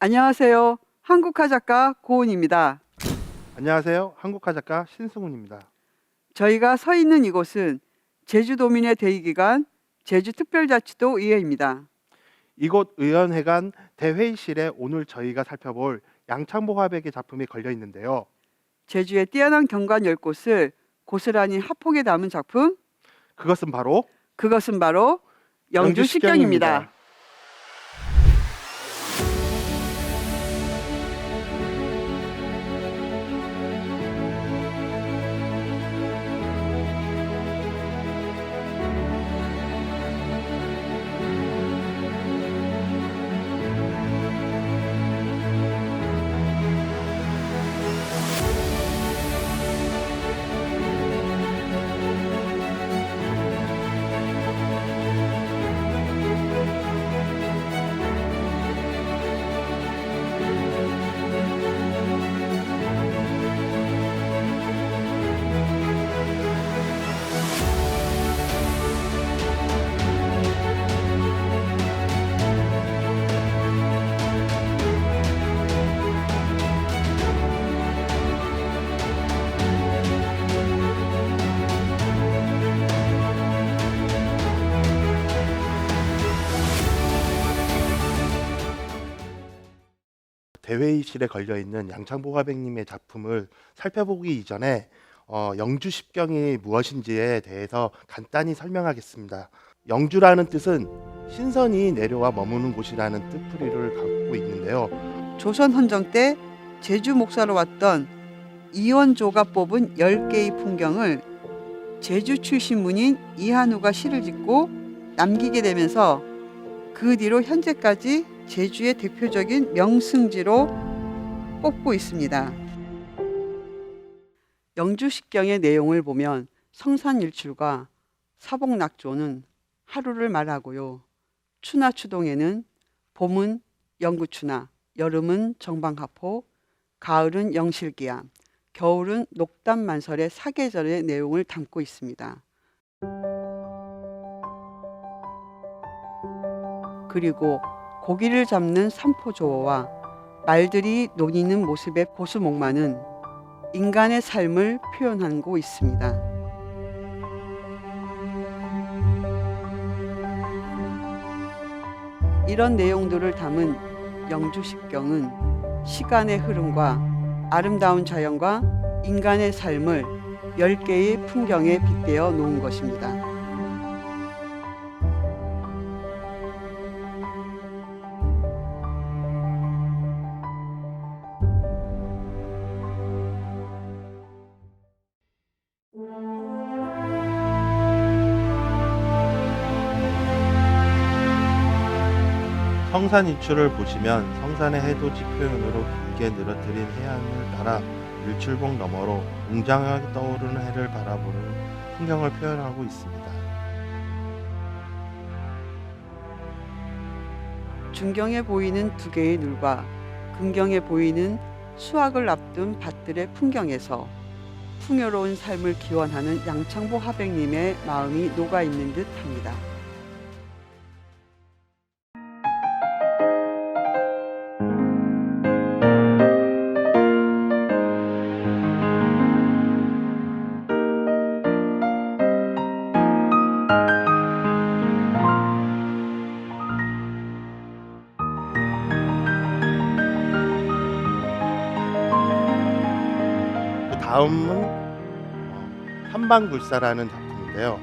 안녕하세요. 한국화 작가 고은입니다. 안녕하세요. 한국화 작가 신승훈입니다. 저희가 서 있는 이곳은 제주도민의 대의기관 제주특별자치도 의회입니다. 이곳 의원회관 대회의실에 오늘 저희가 살펴볼 양창보 화백의 작품이 걸려 있는데요. 제주의 뛰어난 경관 10곳을 고스란히 합폭에 담은 작품, 그것은 바로 그것은 바로 영주식경입니다. 대회의실에 걸려 있는 양창보 화백님의 작품을 살펴보기 이전에 영주십경이 무엇인지에 대해서 간단히 설명하겠습니다. 영주라는 뜻은 신선이 내려와 머무는 곳이라는 뜻풀이를 갖고 있는데요. 조선 헌정 때 제주 목사로 왔던 이원조가 뽑은 10개의 풍경을 제주 출신 문인 이한우가 시를 짓고 남기게 되면서 그 뒤로 현재까지 제주의 대표적인 명승지로 꼽고 있습니다. 영주식경의 내용을 보면 성산일출과 사복낙조는 하루를 말하고요. 추나추동에는 봄은 영구추나, 여름은 정방하포, 가을은 영실기암, 겨울은 녹담만설의 사계절의 내용을 담고 있습니다. 그리고 고기를 잡는 삼포조어와 말들이 노니는 모습의 보수목마는 인간의 삶을 표현하고 있습니다. 이런 내용들을 담은 영주식경은 시간의 흐름과 아름다운 자연과 인간의 삶을 10개의 풍경에 빗대어 놓은 것입니다. 성산 일출을 보시면 성산의 해돋이 표현으로 길게 늘어뜨린 해안을 따라 일출봉 너머로 웅장하게 떠오르는 해를 바라보는 풍경을 표현하고 있습니다. 중경에 보이는 두 개의 눌과 근경에 보이는 수확을 앞둔 밭들의 풍경에서 풍요로운 삶을 기원하는 양창보 화백님의 마음이 녹아있는 듯합니다. 다음은 삼방굴사라는 작품인데요.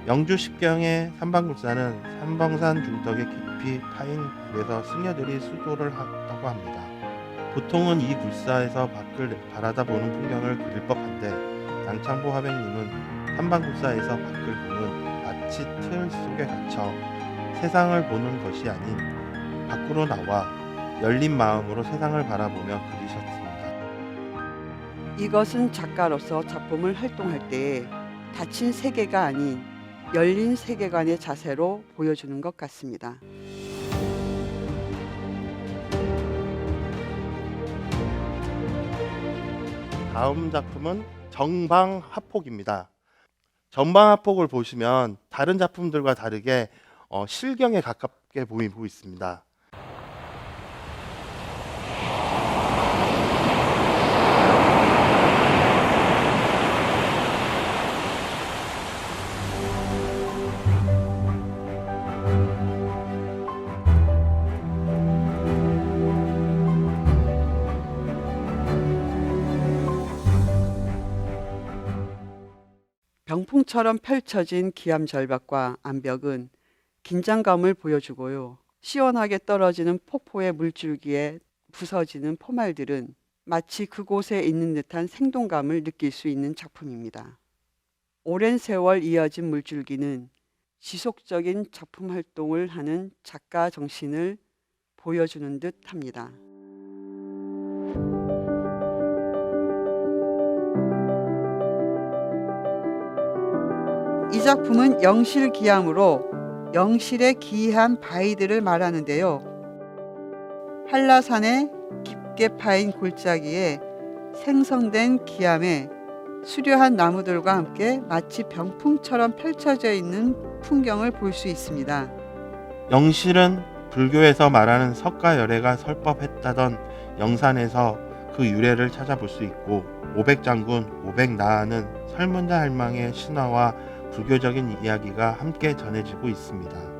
영주십경의 삼방굴사는 삼방산 중턱에 깊이 파인 굴에서 승려들이 수도를 하다고 합니다. 보통은 이 굴사에서 밖을 바라다보는 풍경을 그릴 법한데 양창보 화백님은 삼방굴사에서 밖을 보는 마치 틀 속에 갇혀 세상을 보는 것이 아닌 밖으로 나와 열린 마음으로 세상을 바라보며 그리셨습니다. 이것은 작가로서 작품을 활동할 때에 닫힌 세계가 아닌 열린 세계관의 자세로 보여주는 것 같습니다. 다음 작품은 정방하폭입니다. 정방하폭을 보시면 다른 작품들과 다르게 실경에 가깝게 보이고 있습니다. 병풍처럼 펼쳐진 기암절벽과 암벽은 긴장감을 보여주고요. 시원하게 떨어지는 폭포의 물줄기에 부서지는 포말들은 마치 그곳에 있는 듯한 생동감을 느낄 수 있는 작품입니다. 오랜 세월 이어진 물줄기는 지속적인 작품 활동을 하는 작가 정신을 보여주는 듯 합니다. 이 작품은 영실기암으로 영실의 기이한 바위들을 말하는데요. 한라산의 깊게 파인 골짜기에 생성된 기암에 수려한 나무들과 함께 마치 병풍처럼 펼쳐져 있는 풍경을 볼 수 있습니다. 영실은 불교에서 말하는 석가열애가 설법했다던 영산에서 그 유래를 찾아볼 수 있고, 오백장군, 오백나아는 설문자할망의 신화와 불교적인 이야기가 함께 전해지고 있습니다.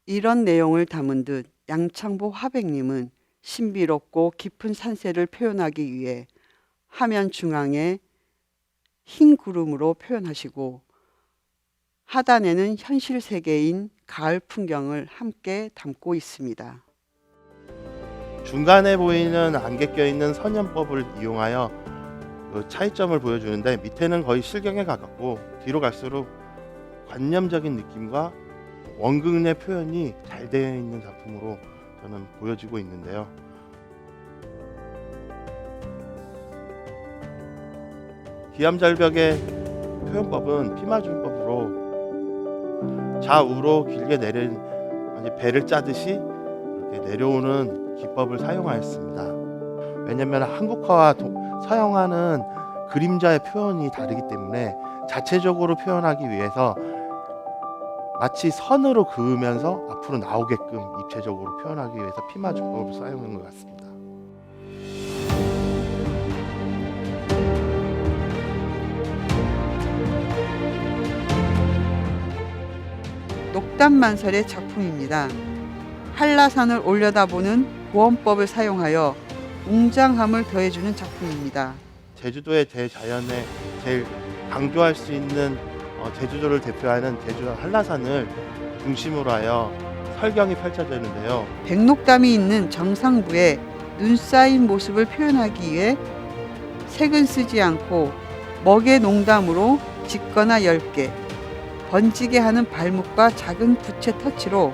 이런 내용을 담은 듯 양창보 화백님은 신비롭고 깊은 산세를 표현하기 위해 화면 중앙에 흰 구름으로 표현하시고, 하단에는 현실 세계인 가을 풍경을 함께 담고 있습니다. 중간에 보이는 안개 껴있는 선연법을 이용하여 그 차이점을 보여주는데, 밑에는 거의 실경에 가깝고 뒤로 갈수록 관념적인 느낌과 원근의 표현이 잘 되어 있는 작품으로 저는 보여지고 있는데요. 기암절벽의 표현법은 피마준법으로 좌우로 길게 내린 배를 짜듯이 이렇게 내려오는 기법을 사용하였습니다. 왜냐하면 한국화와 서양화는 그림자의 표현이 다르기 때문에 자체적으로 표현하기 위해서 마치 선으로 그으면서 앞으로 나오게끔 입체적으로 표현하기 위해서 피마준법을 사용한 것 같습니다. 녹담만설의 작품입니다. 한라산을 올려다보는 고원법을 사용하여 웅장함을 더해주는 작품입니다. 제주도의 대자연에 제일 강조할 수 있는 제주도를 대표하는 제주 한라산을 중심으로 하여 설경이 펼쳐져 있는데요. 백록담이 있는 정상부에 눈 쌓인 모습을 표현하기 위해 색은 쓰지 않고 먹의 농담으로 짙거나 엷게 번지게 하는 발목과 작은 부채 터치로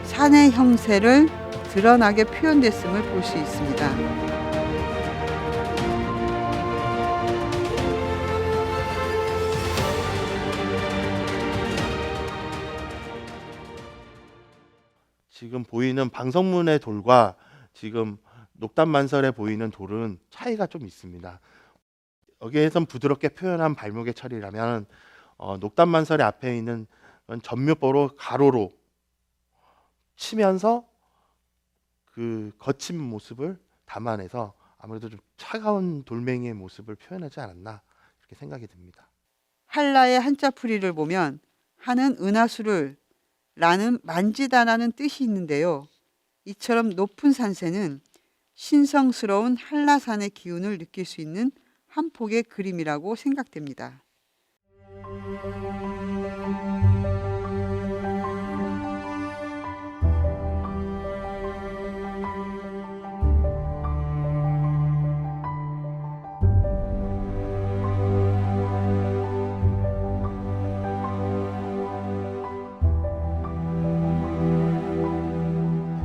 산의 형세를 드러나게 표현됐음을 볼 수 있습니다. 지금 보이는 방석문의 돌과 지금 녹담만설에 보이는 돌은 차이가 좀 있습니다. 여기에선 부드럽게 표현한 발목의 처리라면 녹담만설의 앞에 있는 전묘보로 가로로 치면서 그 거친 모습을 담아내서 아무래도 좀 차가운 돌멩이의 모습을 표현하지 않았나, 이렇게 생각이 듭니다. 한라의 한자풀이를 보면 하는 은하수를 라는 만지다라는 뜻이 있는데요. 이처럼 높은 산세는 신성스러운 한라산의 기운을 느낄 수 있는 한 폭의 그림이라고 생각됩니다.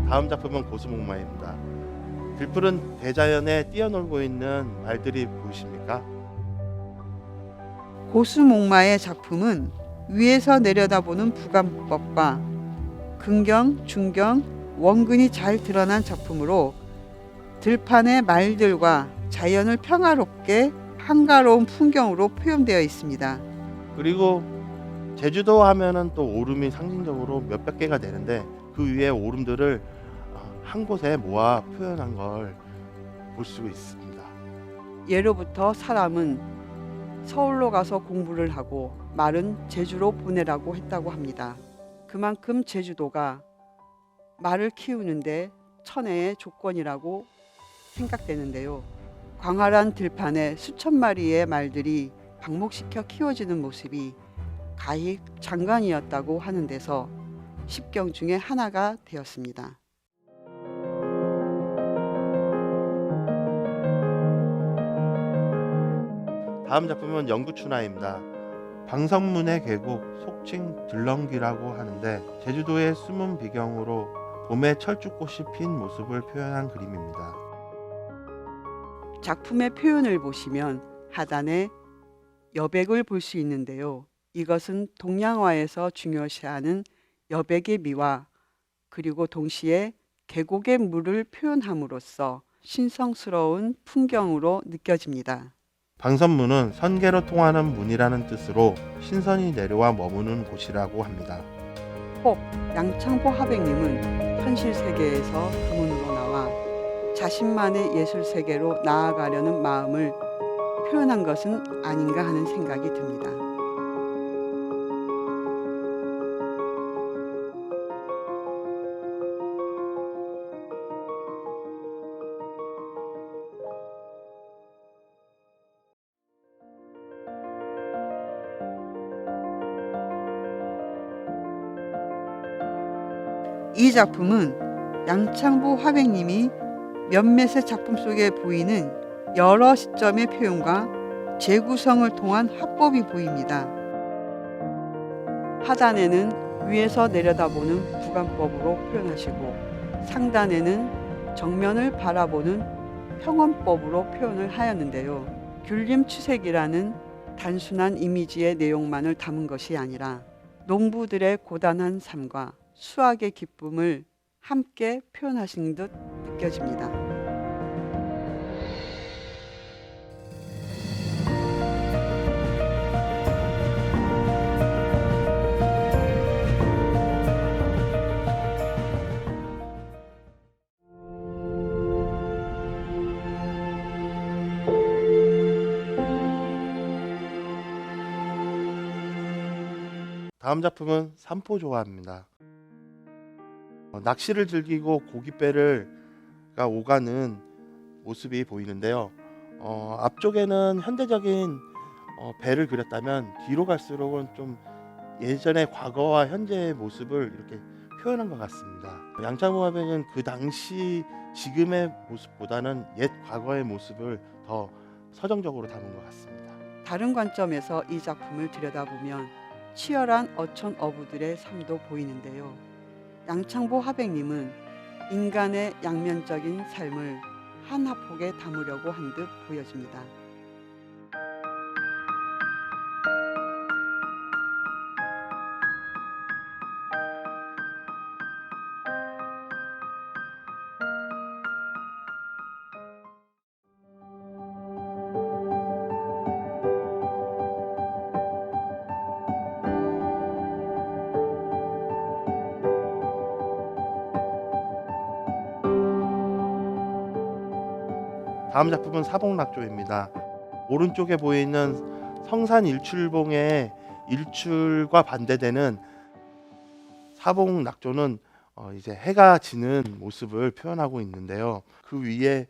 다음 작품은 고수목마입니다. 들푸른 대자연에 뛰어놀고 있는 말들이 보이십니까? 고수목마의 작품은 위에서 내려다보는 부감법과 근경, 중경, 원근이 잘 드러난 작품으로 들판의 말들과 자연을 평화롭게 한가로운 풍경으로 표현되어 있습니다. 그리고 제주도 하면은 또 오름이 상징적으로 몇백 개가 되는데 그 위에 오름들을 한 곳에 모아 표현한 걸 볼 수 있습니다. 예로부터 사람은 서울로 가서 공부를 하고 말은 제주로 보내라고 했다고 합니다. 그만큼 제주도가 말을 키우는데 천혜의 조건이라고 생각되는데요. 광활한 들판에 수천 마리의 말들이 방목시켜 키워지는 모습이 가히 장관이었다고 하는 데서 10경 중에 하나가 되었습니다. 다음 작품은 영구춘하입니다. 방석문의 계곡, 속칭 들렁귀라고 하는데 제주도의 숨은 비경으로 봄에 철쭉꽃이 핀 모습을 표현한 그림입니다. 작품의 표현을 보시면 하단에 여백을 볼 수 있는데요. 이것은 동양화에서 중요시하는 여백의 미와 그리고 동시에 계곡의 물을 표현함으로써 신성스러운 풍경으로 느껴집니다. 방석문은 선계로 통하는 문이라는 뜻으로 신선이 내려와 머무는 곳이라고 합니다. 혹 양창보 하백님은 현실 세계에서 가문으로 나와 자신만의 예술 세계로 나아가려는 마음을 표현한 것은 아닌가 하는 생각이 듭니다. 이 작품은 양창보 화백님이 몇몇의 작품 속에 보이는 여러 시점의 표현과 재구성을 통한 화법이 보입니다. 하단에는 위에서 내려다보는 부관법으로 표현하시고 상단에는 정면을 바라보는 평원법으로 표현을 하였는데요. 귤림추색이라는 단순한 이미지의 내용만을 담은 것이 아니라 농부들의 고단한 삶과 수확의 기쁨을 함께 표현하신 듯 느껴집니다. 다음 작품은 삼포조화입니다. 낚시를 즐기고 고깃배를 오가는 모습이 보이는데요. 앞쪽에는 현대적인 배를 그렸다면 뒤로 갈수록은 좀 예전의 과거와 현재의 모습을 이렇게 표현한 것 같습니다. 양창보 화백은 그 당시 지금의 모습보다는 옛 과거의 모습을 더 서정적으로 담은 것 같습니다. 다른 관점에서 이 작품을 들여다보면 치열한 어촌 어부들의 삶도 보이는데요. 양창보 화백님은 인간의 양면적인 삶을 한 화폭에 담으려고 한 듯 보여집니다. 다음 작품은 사복낙조입니다. 오른쪽에 보이는 성산 일출봉의 일출과 반대되는 사복낙조는 이제 해가 지는 모습을 표현하고 있는데요. 그 위에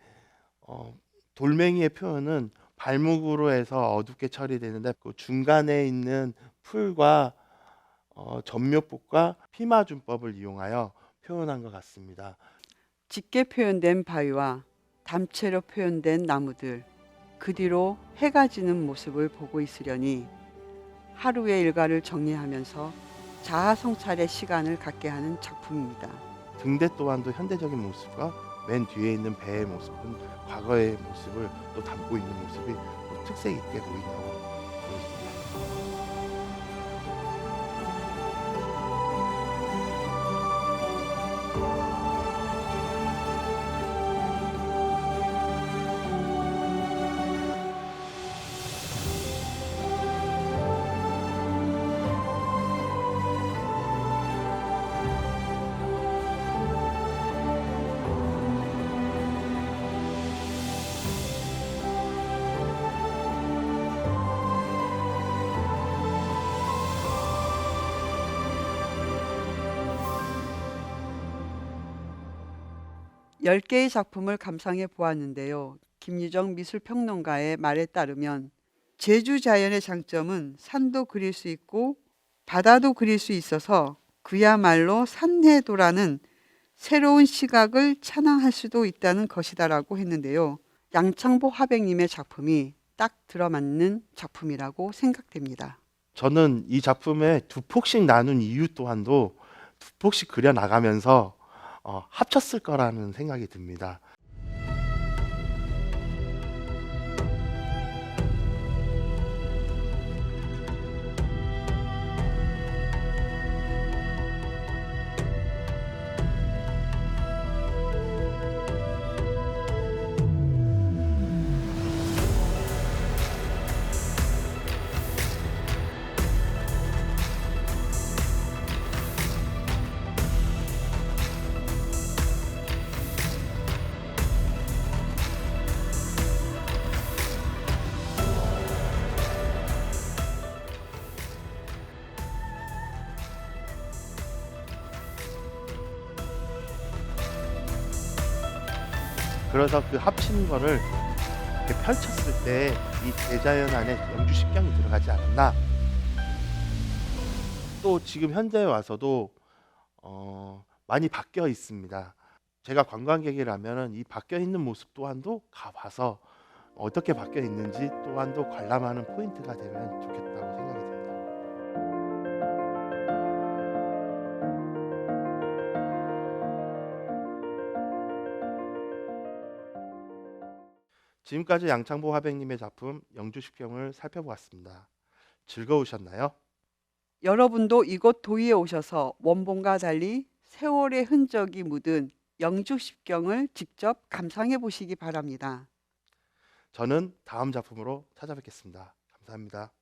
돌멩이의 표현은 발목으로 해서 어둡게 처리되는데 그 중간에 있는 풀과 전묘법과 피마준법을 이용하여 표현한 것 같습니다. 짙게 표현된 바위와 담채로 표현된 나무들, 그 뒤로 해가 지는 모습을 보고 있으려니 하루의 일과를 정리하면서 자아성찰의 시간을 갖게 하는 작품입니다. 등대 또한도 현대적인 모습과 맨 뒤에 있는 배의 모습은 과거의 모습을 또 담고 있는 모습이 또 특색 있게 보인다고 보여집니다. 10개의 작품을 감상해 보았는데요. 김유정 미술평론가의 말에 따르면 제주 자연의 장점은 산도 그릴 수 있고 바다도 그릴 수 있어서 그야말로 산해도라는 새로운 시각을 찬양할 수도 있다는 것이다라고 했는데요. 양창보 화백님의 작품이 딱 들어맞는 작품이라고 생각됩니다. 저는 이 작품에 두 폭씩 나눈 이유 또한도 두 폭씩 그려 나가면서 합쳤을 거라는 생각이 듭니다. 그래서 그 합친 거를 이렇게 펼쳤을 때 이 대자연 안에 영주십경이 들어가지 않았나. 또 지금 현재에 와서도 많이 바뀌어 있습니다. 제가 관광객이라면 이 바뀌어 있는 모습 또한도 가봐서 어떻게 바뀌어 있는지 또한도 관람하는 포인트가 되면 좋겠다고 생각이 듭니다. 지금까지 양창보 화백님의 작품 영주십경을 살펴보았습니다. 즐거우셨나요? 여러분도 이곳 도의에 오셔서 원본과 달리 세월의 흔적이 묻은 영주십경을 직접 감상해 보시기 바랍니다. 저는 다음 작품으로 찾아뵙겠습니다. 감사합니다.